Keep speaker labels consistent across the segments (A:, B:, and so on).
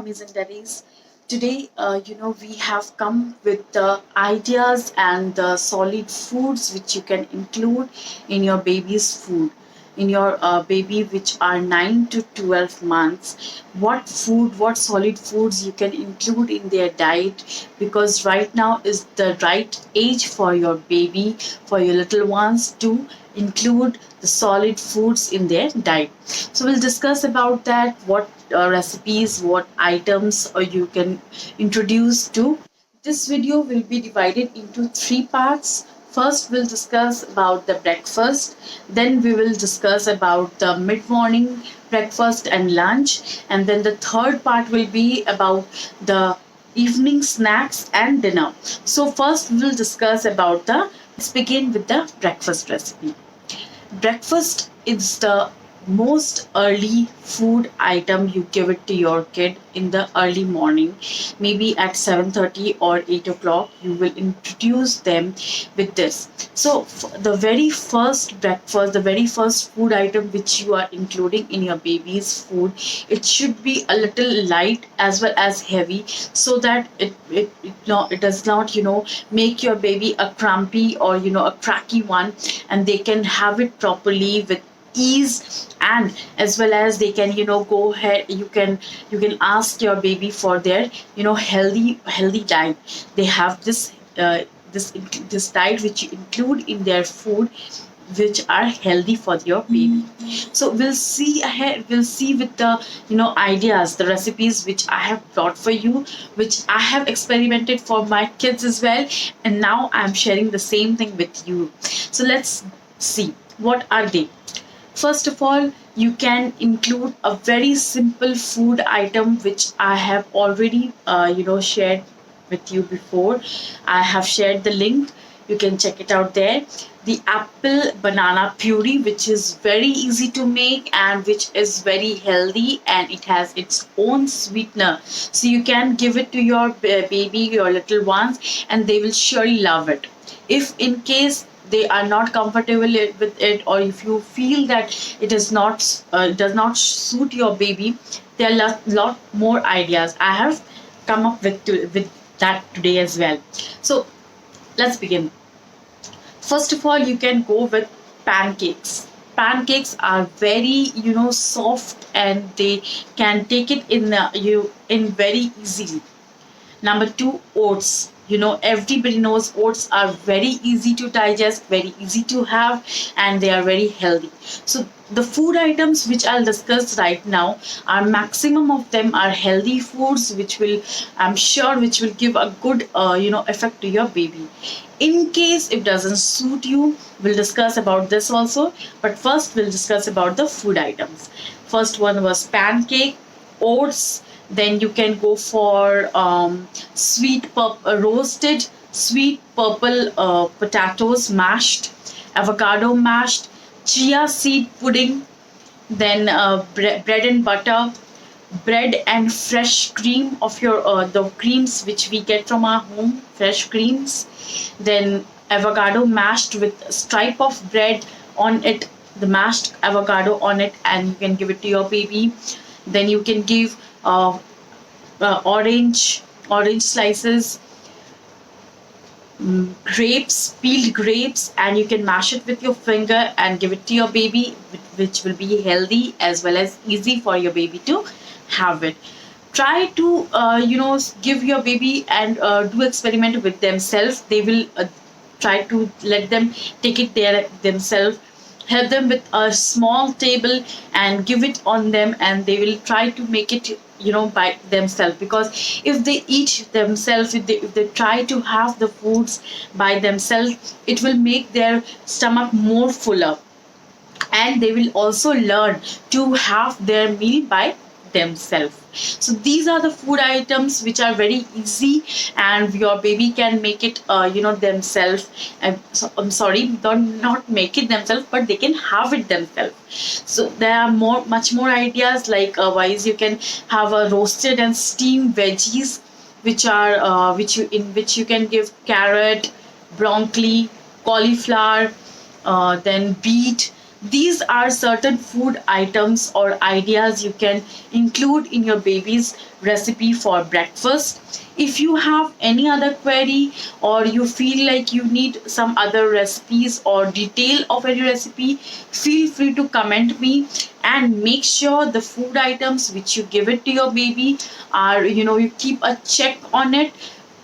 A: mummies and daddies. Today, we have come with the ideas and the solid foods which you can include in your baby's food, in your baby which are 9 to 12 months. What food, what solid foods you can include in their diet, because right now is the right age for your baby, for your little ones to include the solid foods in their diet. So we'll discuss about that, what recipes, what items you can introduce to. This video will be divided into three parts. First, we'll discuss about the breakfast. Then we will discuss about the mid-morning breakfast and lunch. And then the third part will be about the evening snacks and dinner. So first, we'll discuss about the. Let's begin with the breakfast recipe. Breakfast is the most early food item you give it to your kid in the early morning. Maybe at 7:30 or 8 o'clock, you will introduce them with this. So, the very first breakfast, the very first food item which you are including in your baby's food, it should be a little light as well as heavy, so that it does not make your baby a crumpy or a cracky one, and they can have it properly with ease. And as well as they can go ahead, you can ask your baby for their healthy diet. They have this this diet which you include in their food, which are healthy for your baby. So we'll see ahead, we'll see with the ideas, the recipes which I have brought for you, which I have experimented for my kids as well, and now I'm sharing the same thing with you. So let's see what are they. First of all, you can include a very simple food item which I have already shared with you before. I have shared the link. You can check it out there. The apple banana puree, which is very easy to make and which is very healthy, and it has its own sweetener. So you can give it to your baby, your little ones, and they will surely love it. If in case they are not comfortable with it, or if you feel that it is not does not suit your baby, there are lot more ideas I have come up with that today as well. So let's begin. First of all, you can go with pancakes. Pancakes are very soft, and they can take it in you in very easily. Number two, oats. Everybody knows oats are very easy to digest, very easy to have, and they are very healthy. So the food items which I'll discuss right now are, maximum of them are healthy foods, which will, I'm sure, which will give a good effect to your baby. In case it doesn't suit you, we'll discuss about this also. But first, we'll discuss about the food items. First one was pancake, oats. Then you can go for roasted sweet purple potatoes mashed, avocado mashed, chia seed pudding, then bread and butter, bread and fresh cream of your the creams which we get from our home, fresh creams, then avocado mashed with stripe of bread on it, the mashed avocado on it, and you can give it to your baby. Then you can give orange slices, grapes, peeled grapes, and you can mash it with your finger and give it to your baby, which will be healthy as well as easy for your baby to have it. Try to give your baby and do experiment with themselves. They will try to let them take it there themselves. Help them with a small table and give it on them, and they will try to make it by themselves. Because if they eat themselves, if they try to have the foods by themselves, it will make their stomach more fuller, and they will also learn to have their meal by themselves. So these are the food items which are very easy, and your baby can make it themselves. I'm sorry, don't not make it themselves, but they can have it themselves. So there are much more ideas, like wise you can have a roasted and steamed veggies, which are which you can give carrot, broccoli, cauliflower, then beet. These are certain food items or ideas you can include in your baby's recipe for breakfast. If you have any other query, or you feel like you need some other recipes or detail of any recipe, feel free to comment me. And make sure the food items which you give it to your baby are, you keep a check on it.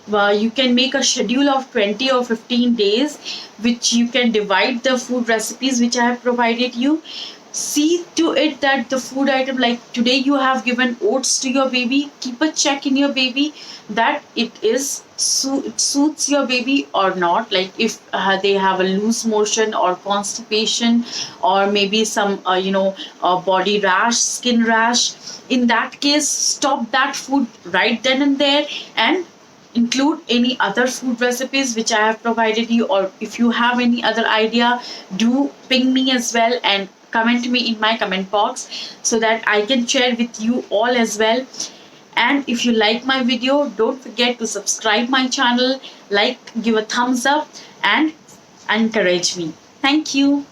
A: You can make a schedule of 20 or 15 days, which you can divide the food recipes which I have provided you. See to it that the food item, like today you have given oats to your baby, keep a check in your baby that it suits your baby or not. Like if they have a loose motion or constipation, or maybe some body rash, skin rash, in that case stop that food right then and there, and include any other food recipes which I have provided you. Or if you have any other idea, do ping me as well and comment me in my comment box, so that I can share with you all as well. And if you like my video, don't forget to subscribe my channel, like, give a thumbs up, and encourage me. Thank you.